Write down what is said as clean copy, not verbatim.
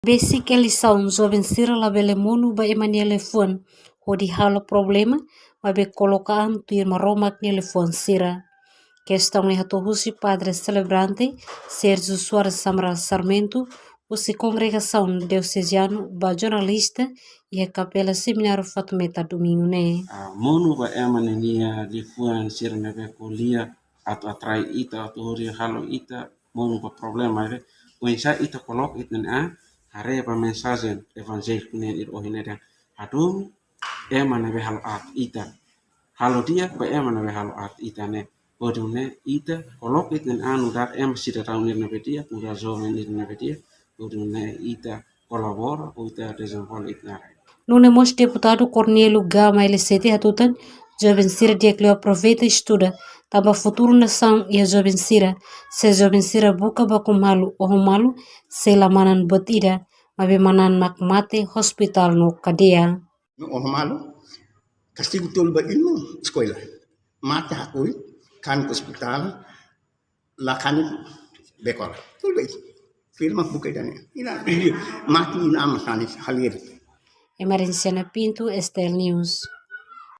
Basic lição jovem sira labele monu ba emaniele fon ho di halo problema ma be colocar tuir maromak nele fon sira. Questão é husi padre celebrante Sérgio Soares Samaral Sarmento, usi congregação diocesiano ba jornalista e a capela seminário Fatumeta domingo né. Monu ba emania di fuan sira nebe kuliah atau atrai ita atau hori halo ita monu ba problema be wensa ita kolok itnen hare ba mensajen evangel kunen ir ohineda hadum emana be halo at ita halo dia ba emana be halo at ita ne odune ita kolok itnen anu dar sida tahu nir nebe dia udah zomen nir nebe dia odune ita kolabora ita desenvolve itnare. Nunemos deputado Cornélio Gama LCT hatutan jovem sira dia que aproveita e estuda tamba futuro nação e a jovem sira se jovem sira buka baku malu oh malu se lamanan botida mabe manan mak mate hospital no kadea. Oh malu kasi betul ba ilmu sekolah mate hakui kan ke hospital lakan bekor betul ba firma buka dan ina mati ina amasanis halir. Emergenciana Pinto, Estel News.